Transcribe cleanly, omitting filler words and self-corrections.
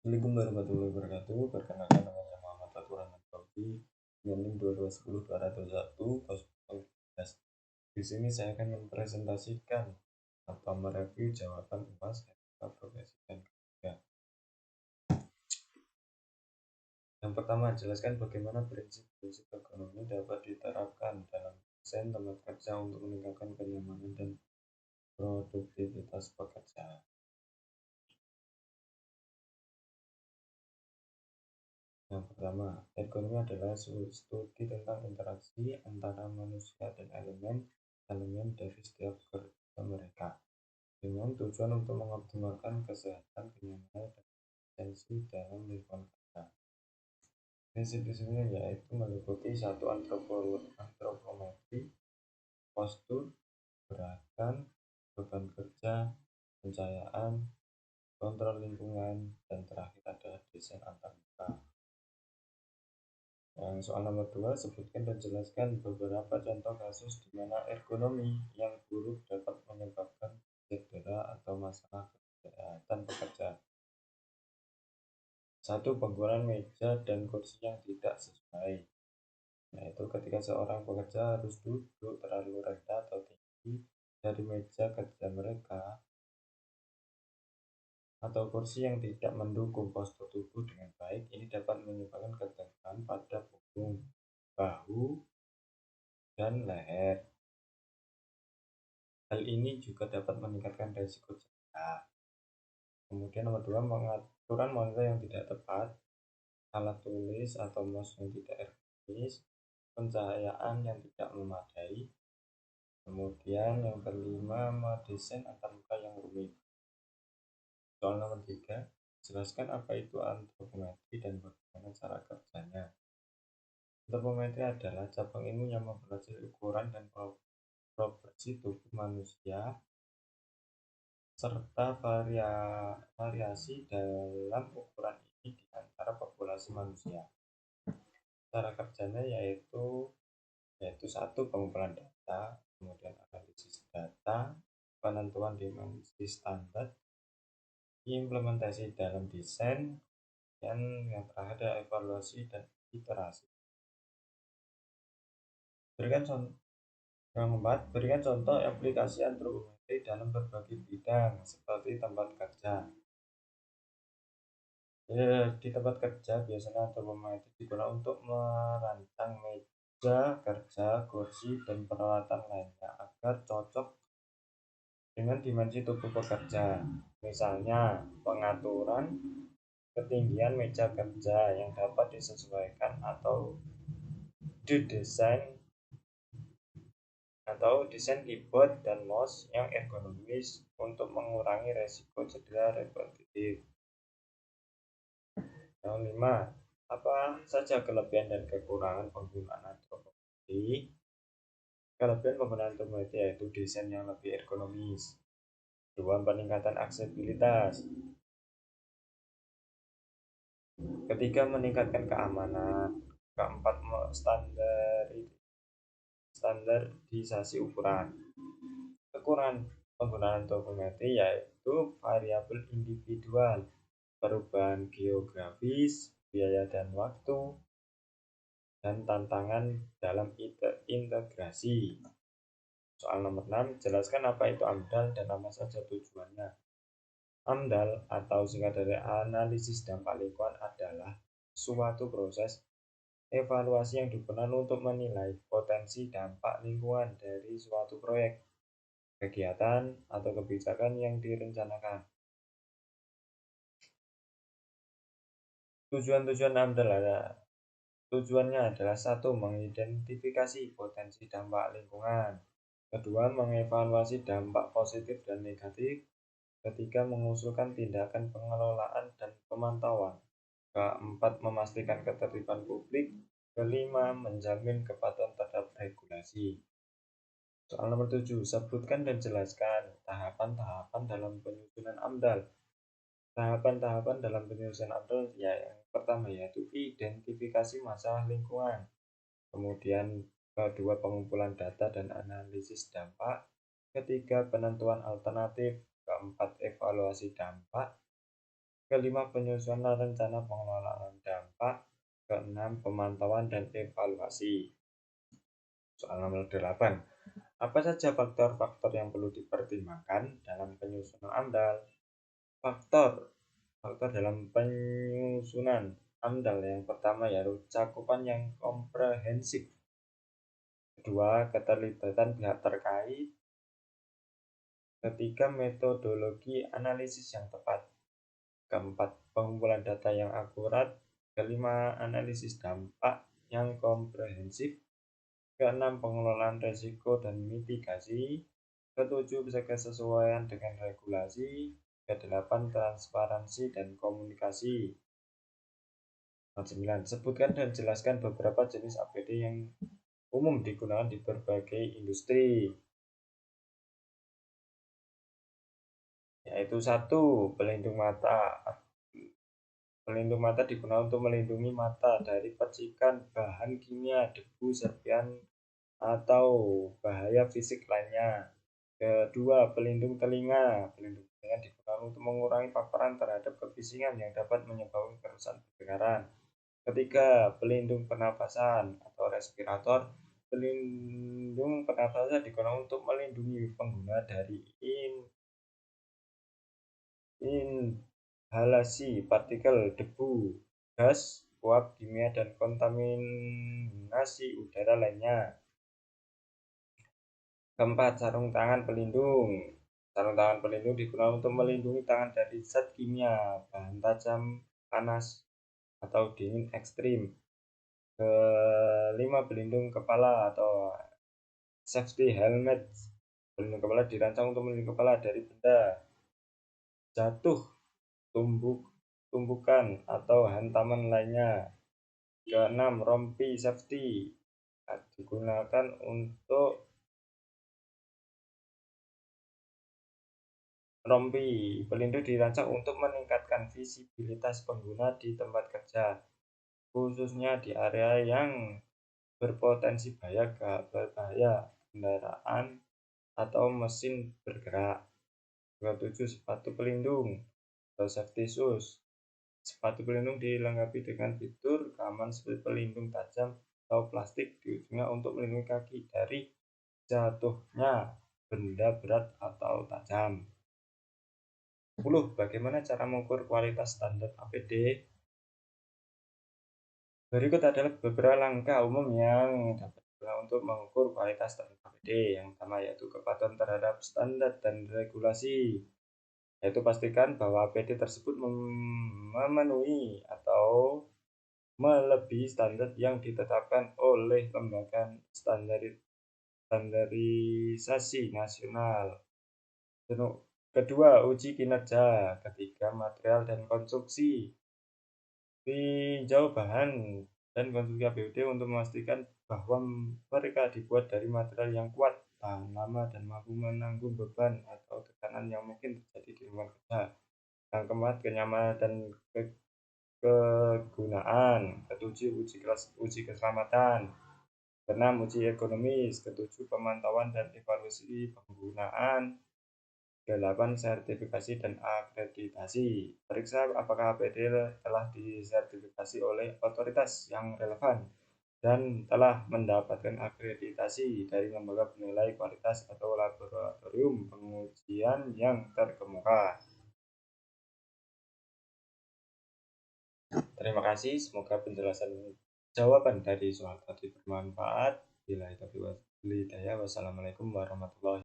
Assalamualaikum warahmatullahi wabarakatuh. Perkenalkan, nama saya Muhammad Fatur Rahman Fauzi dengan NIM 2210210. Di sini saya akan mempresentasikan atau mereview jawaban UAS SMK Profesi dan Kerja. Yang pertama, jelaskan bagaimana prinsip-prinsip ekonomi dapat diterapkan dalam desain tempat kerja untuk meningkatkan kenyamanan dan produktivitas pekerja. Yang pertama, ekonomi adalah studi tentang interaksi antara manusia dan elemen dari setiap kerja mereka, dengan tujuan untuk mengoptimalkan kesehatan, kenyamanan, dan efisiensi dalam lingkungan kerja. Prinsip-prinsipnya yaitu meliputi satu antropometri, postur, gerakan, beban kerja, pencahayaan, kontrol lingkungan, dan terakhir adalah desain antarmuka. Soal nomor 2, sebutkan dan jelaskan beberapa contoh kasus di mana ergonomi yang buruk dapat menyebabkan cedera atau masalah kesehatan pekerja. 1. Penggunaan meja dan kursi yang tidak sesuai, yaitu ketika seorang pekerja harus duduk terlalu rendah atau tinggi dari meja kerja mereka, atau kursi yang tidak mendukung postur tubuh dengan baik. Ini dapat menyebabkan ketegangan pada punggung, bahu, dan leher. Hal ini juga dapat meningkatkan risiko cedera. Kemudian nomor 2, pengaturan monitor yang tidak tepat, alat tulis atau mouse yang tidak ergonomis, pencahayaan yang tidak memadai. Kemudian yang kelima, mendesain antarmuka yang rumit. Soal nomor 3, jelaskan apa itu antropometri dan bagaimana cara kerjanya. Antropometri adalah cabang ilmu yang mempelajari ukuran dan proporsi tubuh manusia serta variasi dalam ukuran ini di antara populasi manusia. Cara kerjanya yaitu 1. Pengumpulan data, kemudian analisis data, penentuan dimensi standar, implementasi dalam desain, dan yang terakhir adalah evaluasi dan iterasi. Yang keempat, berikan contoh aplikasi antropometri dalam berbagai bidang seperti tempat kerja. Di tempat kerja biasanya antropometri digunakan untuk merancang meja kerja, kursi, dan peralatan lainnya agar cocok dengan dimensi tubuh pekerja. Misalnya, pengaturan ketinggian meja kerja yang dapat disesuaikan atau desain keyboard dan mouse yang ergonomis untuk mengurangi resiko cedera repetitif. Yang 5, apa saja kelebihan dan kekurangan penggunaan antropometri? Kelebihan penggunaan antropometri yaitu desain yang lebih ergonomis. 2. Peningkatan aksesibilitas. 3. Meningkatkan keamanan. 4. Standarisasi ukuran. Kekurangan penggunaan antropometri yaitu variabel individual, perubahan geografis, biaya dan waktu, dan tantangan dalam integrasi. Soal nomor 6, jelaskan apa itu AMDAL dan apa saja tujuannya. AMDAL atau singkat dari analisis dampak lingkungan adalah suatu proses evaluasi yang digunakan untuk menilai potensi dampak lingkungan dari suatu proyek, kegiatan, atau kebijakan yang direncanakan. Tujuan-tujuan AMDAL tujuannya adalah 1. Mengidentifikasi potensi dampak lingkungan. 2. Mengevaluasi dampak positif dan negatif. 3. Mengusulkan tindakan pengelolaan dan pemantauan. 4. Memastikan ketertiban publik. 5. Menjamin kepatuhan terhadap regulasi. Soal nomor 7, sebutkan dan jelaskan tahapan-tahapan dalam penyusunan AMDAL. Tahapan-tahapan dalam penyusunan AMDAL yang pertama yaitu identifikasi masalah lingkungan. Kemudian kedua, pengumpulan data dan analisis dampak. Ketiga, penentuan alternatif. Keempat, evaluasi dampak. Kelima, penyusunan rencana pengelolaan dampak. Keenam, pemantauan dan evaluasi. Soal nomor 8. Apa saja faktor-faktor yang perlu dipertimbangkan dalam penyusunan AMDAL? Faktor dalam penyusunan AMDAL yang pertama yaitu cakupan yang komprehensif. Kedua, keterlibatan pihak terkait. Ketiga, metodologi analisis yang tepat. Keempat, pengumpulan data yang akurat. Kelima, analisis dampak yang komprehensif. Keenam, pengelolaan risiko dan mitigasi. Ketujuh, kesesuaian dengan regulasi. Kedelapan, transparansi dan komunikasi. 9. Sebutkan dan jelaskan beberapa jenis APD yang umum digunakan di berbagai industri. Yaitu 1. Pelindung mata. Pelindung mata digunakan untuk melindungi mata dari percikan bahan kimia, debu, serpihan, atau bahaya fisik lainnya. Kedua, pelindung telinga. Pelindung telinga digunakan untuk mengurangi paparan terhadap kebisingan yang dapat menyebabkan kerusakan pendengaran. Ketiga, pelindung pernapasan atau respirator. Pelindung pernapasan digunakan untuk melindungi pengguna dari inhalasi partikel debu, gas, uap kimia, dan kontaminasi udara lainnya. Keempat, sarung tangan pelindung. Sarung tangan pelindung digunakan untuk melindungi tangan dari zat kimia, bahan tajam, panas, atau dingin ekstrim. Kelima, pelindung kepala atau safety helmet. Pelindung kepala dirancang untuk melindungi kepala dari benda jatuh, tumbukan, atau hantaman lainnya. Keenam, rompi safety digunakan untuk rompi pelindung dirancang untuk meningkatkan visibilitas pengguna di tempat kerja, khususnya di area yang berpotensi berbahaya kendaraan atau mesin bergerak. 27. Sepatu pelindung atau safety shoes. Sepatu pelindung dilengkapi dengan fitur keamanan seperti pelindung tajam atau plastik di ujungnya untuk melindungi kaki dari jatuhnya benda berat atau tajam. 10. Bagaimana cara mengukur kualitas standar APD? Berikut adalah beberapa langkah umum yang dapat digunakan untuk mengukur kualitas standar APD. Yang pertama yaitu kepatuhan terhadap standar dan regulasi. Yaitu pastikan bahwa APD tersebut memenuhi atau melebihi standar yang ditetapkan oleh lembaga standarisasi nasional. Kedua, uji kinerja. Ketiga, material dan konstruksi. Tinjau bahan dan konstruksi APD untuk memastikan bahwa mereka dibuat dari material yang kuat, tahan lama, dan mampu menanggung beban atau tekanan yang mungkin terjadi di lingkungan kerja. Yang keempat, kenyamanan dan kegunaan. Ketujuh, uji keselamatan. Keenam, uji ekonomis. Ketujuh, pemantauan dan evaluasi penggunaan. 8. Sertifikasi dan akreditasi. Periksa apakah APD telah disertifikasi oleh otoritas yang relevan dan telah mendapatkan akreditasi dari lembaga penilai kualitas atau laboratorium pengujian yang terkemuka. Terima kasih, semoga penjelasan jawaban dari soal tadi bermanfaat. Bila itu, wassalamualaikum warahmatullahi wabarakatuh.